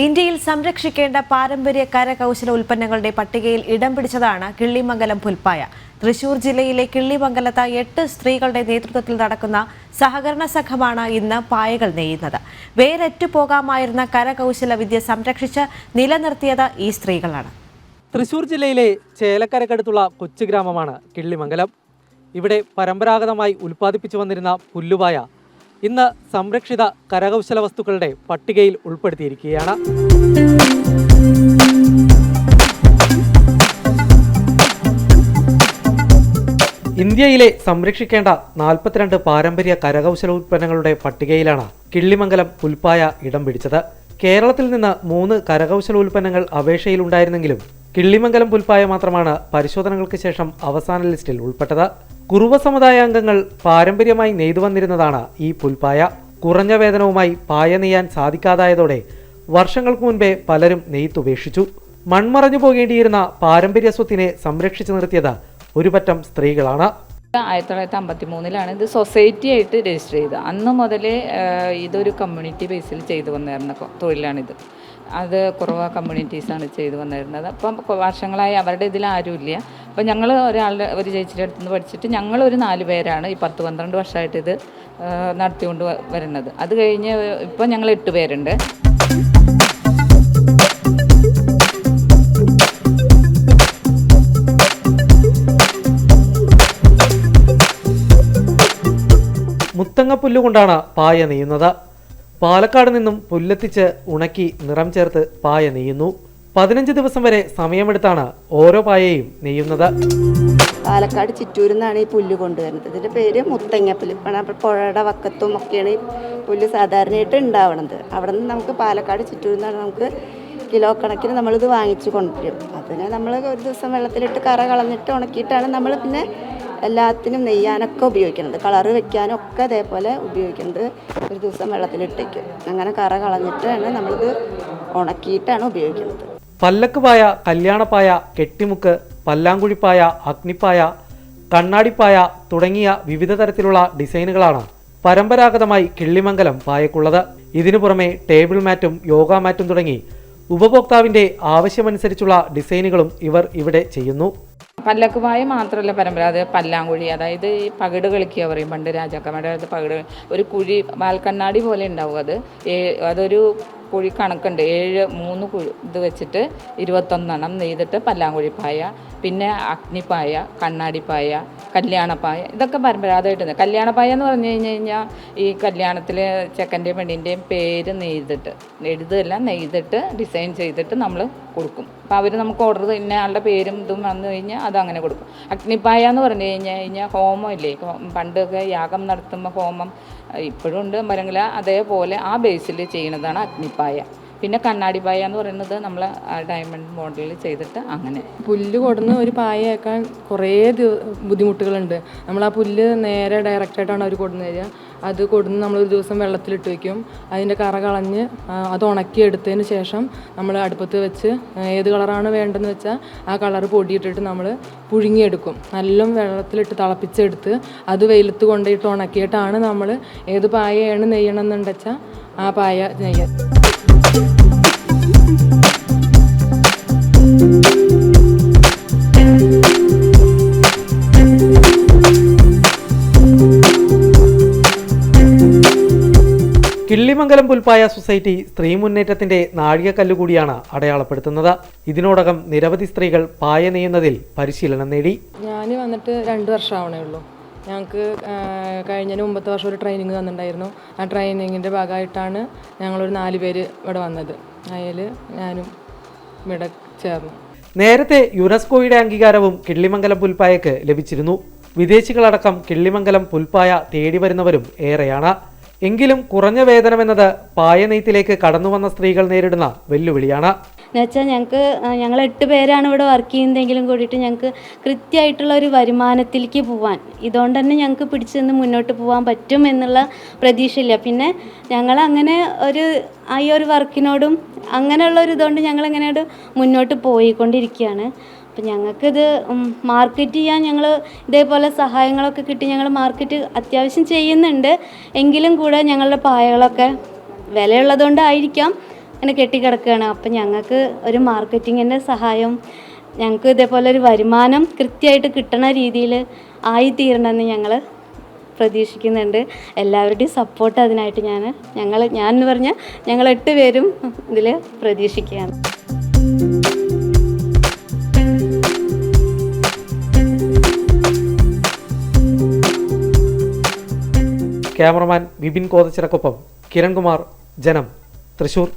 ഇന്ത്യയിൽ സംരക്ഷിക്കേണ്ട പാരമ്പര്യ കരകൗശല ഉൽപ്പന്നങ്ങളുടെ പട്ടികയിൽ ഇടം പിടിച്ചതാണ് കിള്ളിമംഗലം പുൽപ്പായ. തൃശൂർ ജില്ലയിലെ കിള്ളിമംഗലത്ത് 8 സ്ത്രീകളുടെ നേതൃത്വത്തിൽ നടക്കുന്ന സഹകരണ സംഘമാണ് ഇന്ന് പായകൾ നെയ്യുന്നത്. വേരറ്റു പോകാമായിരുന്ന കരകൗശല വിദ്യ സംരക്ഷിച്ച് നിലനിർത്തിയത് ഈ സ്ത്രീകളാണ്. തൃശൂർ ജില്ലയിലെ ചേലക്കരക്കടുത്തുള്ള കൊച്ചു ഗ്രാമമാണ് കിള്ളിമംഗലം. ഇവിടെ പരമ്പരാഗതമായി ഉൽപ്പാദിപ്പിച്ചു വന്നിരുന്ന പുല്ലുപായ ഇന്ന് സംരക്ഷിത കരകൗശല വസ്തുക്കളുടെ പട്ടികയിൽ ഉൾപ്പെടുത്തിയിരിക്കുകയാണ്. ഇന്ത്യയിലെ സംരക്ഷിക്കേണ്ട 42 പാരമ്പര്യ കരകൗശല ഉൽപ്പന്നങ്ങളുടെ പട്ടികയിലാണ് കിള്ളിമംഗലം പുൽപ്പായ ഇടം പിടിച്ചത്. കേരളത്തിൽ നിന്ന് 3 കരകൗശല ഉൽപ്പന്നങ്ങൾ അപേക്ഷയിലുണ്ടായിരുന്നെങ്കിലും കിള്ളിമംഗലം പുൽപ്പായ മാത്രമാണ് പരിശോധനകൾക്ക് ശേഷം അവസാന ലിസ്റ്റിൽ ഉൾപ്പെട്ടത്. കുറുവ സമുദായ അംഗങ്ങൾ പാരമ്പര്യമായി നെയ്തു വന്നിരുന്നതാണ് ഈ പുൽപ്പായ. കുറഞ്ഞ വേതനവുമായി പായ നെയ്യാൻ സാധിക്കാതായതോടെ വർഷങ്ങൾക്ക് മുൻപേ പലരും നെയ്ത്തുപേക്ഷിച്ചു. മൺമറഞ്ഞു പോകേണ്ടിയിരുന്ന പാരമ്പര്യ സ്വത്തിനെ സംരക്ഷിച്ചു നിർത്തിയത് ഒരുപറ്റം സ്ത്രീകളാണ്. 1953 ഇത് സൊസൈറ്റി ആയിട്ട് രജിസ്റ്റർ ചെയ്തത്. അന്ന് മുതലേ ഇതൊരു കമ്മ്യൂണിറ്റി ബേസിൽ ചെയ്തു വന്നിരുന്ന തൊഴിലാണിത്. അത് കുറവ കമ്മ്യൂണിറ്റീസാണ് ചെയ്തു വന്നിരുന്നത്. അപ്പം വർഷങ്ങളായി അവരുടെ ഇതിൽ ആരുമില്ല. അപ്പം ഞങ്ങൾ ഒരു ചേച്ചിയുടെ അടുത്ത് നിന്ന് പഠിച്ചിട്ട് ഞങ്ങളൊരു 4 പേരാണ് ഈ 10-12 വർഷമായിട്ട് ഇത് നടത്തിക്കൊണ്ട് വരുന്നത്. അത് കഴിഞ്ഞ് ഇപ്പം ഞങ്ങൾ 8 പേരുണ്ട്. മുത്തങ്ങ കൊണ്ടാണ് പായ നെയ്യുന്നത്. പാലക്കാട് നിന്നും പുല്ലെത്തിച്ച് ഉണക്കി നിറം ചേർത്ത് പായ നെയ്യുന്നു. 15 ദിവസം വരെ സമയമെടുത്താണ് ഓരോ പായയും നെയ്യുന്നത്. പാലക്കാട് ചിറ്റൂരിൽ നിന്നാണ് ഈ പുല്ല് കൊണ്ടുവരുന്നത്. ഇതിൻ്റെ പേര് മുത്തങ്ങപ്പുല്ല്. പുഴയുടെ വക്കത്തും ഒക്കെയാണ് ഈ പുല്ല് സാധാരണയായിട്ട് ഉണ്ടാവുന്നത്. അവിടെ നിന്ന് നമുക്ക് പാലക്കാട് ചിറ്റൂരിൽ നിന്നാണ് നമുക്ക് കിലോ കണക്കിന് നമ്മളിത് വാങ്ങിച്ചു കൊണ്ടുവരും. അതിനെ നമ്മൾ ഒരു ദിവസം വെള്ളത്തിലിട്ട് കറ കളഞ്ഞിട്ട് ഉണക്കിയിട്ടാണ് നമ്മൾ പിന്നെ എല്ലാത്തിനും നെയ്യാനൊക്കെ ഉപയോഗിക്കുന്നത്. കളറ് വെക്കാനും ഒക്കെ അതേപോലെ ഉപയോഗിക്കുന്നത്. ഒരു ദിവസം വെള്ളത്തിലിട്ടേക്കും. അങ്ങനെ കറ കളഞ്ഞിട്ടാണ് നമ്മളിത് ഉണക്കിയിട്ടാണ് ഉപയോഗിക്കുന്നത്. പല്ലക്ക് പായ, കല്യാണപ്പായ, കെട്ടിമുക്ക്, പല്ലാങ്കുഴിപ്പായ, അഗ്നിപ്പായ, കണ്ണാടിപ്പായ തുടങ്ങിയ വിവിധ തരത്തിലുള്ള ഡിസൈനുകളാണ് പരമ്പരാഗതമായി കിള്ളിമംഗലം പായക്കുള്ളത്. ഇതിനു പുറമെ ടേബിൾ മാറ്റും യോഗ മാറ്റും തുടങ്ങി ഉപഭോക്താവിൻ്റെ ആവശ്യമനുസരിച്ചുള്ള ഡിസൈനുകളും ഇവർ ഇവിടെ ചെയ്യുന്നു. പല്ലക്ക് പായ മാത്രമല്ല പരമ്പരാഗത പല്ലാങ്കുഴി, അതായത് ഈ പകിട് കളിക്കുക പറയും പണ്ട് രാജാക്കന്മാരുടെ പകിട്. ഒരു കുഴി വാൽക്കണ്ണാടി പോലെ ഉണ്ടാവും. അതൊരു കുഴി കണക്കുണ്ട്. 3 ഇത് വെച്ചിട്ട് 21 നെയ്തിട്ട് പല്ലാങ്കുഴിപ്പായ, പിന്നെ അഗ്നിപ്പായ, കണ്ണാടിപ്പായ, കല്യാണപ്പായ, ഇതൊക്കെ പരമ്പരാഗതമായിട്ട്. കല്യാണപ്പായ എന്ന് പറഞ്ഞു കഴിഞ്ഞാൽ ഈ കല്യാണത്തിൽ ചെക്കൻ്റെയും പെണ്ണിൻ്റെയും പേര് നെയ്തിട്ട് ഡിസൈൻ ചെയ്തിട്ട് നമ്മൾ കൊടുക്കും. അപ്പോൾ അവർ നമുക്ക് ഓർഡർ ഇന്ന ആളുടെ പേരും ഇതും വന്നു കഴിഞ്ഞാൽ അത് അങ്ങനെ കൊടുക്കും. അഗ്നിപ്പായ എന്ന് പറഞ്ഞു കഴിഞ്ഞാൽ ഹോമം ഇല്ലേ, പണ്ടൊക്കെ യാഗം നടത്തുമ്പോൾ ഹോമം ഇപ്പോഴും ഉണ്ട് മരങ്ങൾ, അതേപോലെ ആ ബേസിൽ ചെയ്യുന്നതാണ് അഗ്നിപ്പായ. പിന്നെ കണ്ണാടിപ്പായ എന്ന് പറയുന്നത് നമ്മൾ ഡയമണ്ട് മോഡലിൽ ചെയ്തിട്ട് അങ്ങനെ. പുല്ല് കൊടുന്ന് ഒരു പായയാക്കാൻ കുറേ ബുദ്ധിമുട്ടുകളുണ്ട്. നമ്മൾ ആ പുല്ല് നേരെ ഡയറക്റ്റായിട്ടാണ് അവർ കൊടുന്ന് തരിക. അത് കൊടുന്ന് നമ്മളൊരു ദിവസം വെള്ളത്തിലിട്ട് വയ്ക്കും. അതിൻ്റെ കറ കളഞ്ഞ് അത് ഉണക്കിയെടുത്തതിന് ശേഷം നമ്മൾ അടുപ്പത്ത് വെച്ച് ഏത് കളറാണ് വേണ്ടതെന്ന് വെച്ചാൽ ആ കളർ പൊടിയിട്ടിട്ട് നമ്മൾ പുഴുങ്ങിയെടുക്കും. നല്ല വെള്ളത്തിലിട്ട് തിളപ്പിച്ചെടുത്ത് അത് വെയിലത്ത് കൊണ്ടുപോയിട്ട് ഉണക്കിയിട്ടാണ് നമ്മൾ ഏത് പായയാണ് നെയ്യണമെന്നുണ്ട് വെച്ചാൽ ആ പായ നെയ്യ. കിള്ളിമംഗലം പുൽപ്പായ സൊസൈറ്റി സ്ത്രീ മുന്നേറ്റത്തിന്റെ നാഴികക്കല്ല് കൂടിയാണ് അടയാളപ്പെടുത്തുന്നത്. ഇതിനോടകം നിരവധി സ്ത്രീകൾ പായ നെയ്യുന്നതിൽ പരിശീലനം നേടി. ഞാൻ വന്നിട്ട് 2 വർഷമാവണേ ഉള്ളൂ. ഞങ്ങൾക്ക് കഴിഞ്ഞതിന് മുമ്പത്തെ വർഷം ഒരു ട്രെയിനിങ് തന്നിട്ടുണ്ടായിരുന്നു. ആ ട്രെയിനിങ്ങിൻ്റെ ഭാഗമായിട്ടാണ് ഞങ്ങളൊരു 4 പേര് ഇവിടെ വന്നത്. അതിൽ ഞാനും ഇവിടെ ചേർന്നു. നേരത്തെ യുനെസ്കോയുടെ അംഗീകാരവും കിള്ളിമംഗലം പുൽപ്പായക്ക് ലഭിച്ചിരുന്നു. വിദേശികളടക്കം കിള്ളിമംഗലം പുൽപ്പായ തേടി വരുന്നവരും ഏറെയാണ്. എങ്കിലും കുറഞ്ഞ വേതനമെന്നത് പായ നെയ്ത്തിലേക്ക് കടന്നു വന്ന സ്ത്രീകൾ നേരിടുന്ന വെല്ലുവിളിയാണ്. എന്നുവെച്ചാൽ ഞങ്ങൾ 8 പേരാണ് ഇവിടെ വർക്ക് ചെയ്യുന്നതെങ്കിലും കൂടിയിട്ട് ഞങ്ങൾക്ക് കൃത്യമായിട്ടുള്ള ഒരു വരുമാനത്തിലേക്ക് പോകാൻ ഇതുകൊണ്ട് തന്നെ ഞങ്ങൾക്ക് പിടിച്ചു നിന്ന് മുന്നോട്ട് പോകാൻ പറ്റും എന്നുള്ള പ്രതീക്ഷയില്ല. പിന്നെ ഞങ്ങൾ അങ്ങനെ ഈ ഒരു വർക്കിനോടും അങ്ങനെയുള്ളൊരു ഇതുകൊണ്ട് ഞങ്ങളിങ്ങനെ മുന്നോട്ട് പോയിക്കൊണ്ടിരിക്കുകയാണ്. അപ്പം ഞങ്ങൾക്കിത് മാർക്കറ്റ് ചെയ്യാൻ ഞങ്ങൾ ഇതേപോലെ സഹായങ്ങളൊക്കെ കിട്ടി ഞങ്ങൾ മാർക്കറ്റ് അത്യാവശ്യം ചെയ്യുന്നുണ്ട്. എങ്കിലും കൂടെ ഞങ്ങളുടെ പായകളൊക്കെ വിലയുള്ളതുകൊണ്ടായിരിക്കാം ഇങ്ങനെ കെട്ടിക്കിടക്കുകയാണ്. അപ്പം ഞങ്ങൾക്ക് ഒരു മാർക്കറ്റിങ്ങിൻ്റെ സഹായം, ഞങ്ങൾക്ക് ഇതേപോലെ ഒരു വരുമാനം കൃത്യമായിട്ട് കിട്ടണ രീതിയിൽ ആയിത്തീരണമെന്ന് ഞങ്ങൾ പ്രതീക്ഷിക്കുന്നുണ്ട്. എല്ലാവരുടെയും സപ്പോർട്ട് അതിനായിട്ട് ഞാൻ എന്ന് പറഞ്ഞാൽ ഞങ്ങൾ 8 പേരും ഇതിൽ പ്രതീക്ഷിക്കുകയാണ്. ക്യാമറമാൻ വിപിൻ കോതച്ചിറക്കൊപ്പം കിരൺകുമാർ, ജനം, തൃശൂർ.